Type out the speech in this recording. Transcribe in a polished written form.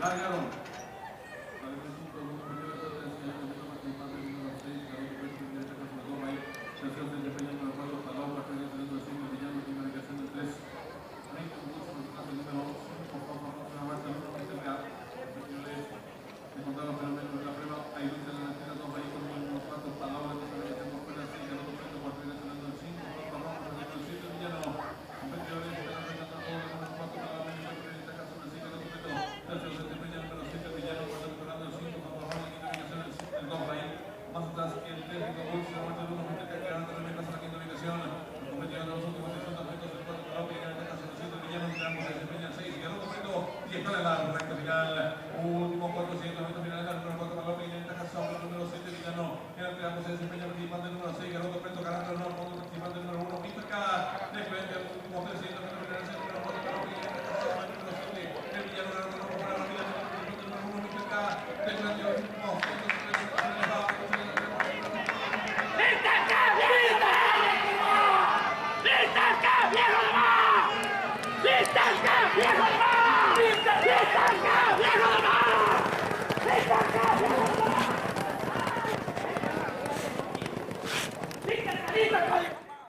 Largaron. Y está en la recta final, último 400 metros finales, el número 4 para López, y en esta casa, número 7, Villano, en el triángulo se desempeña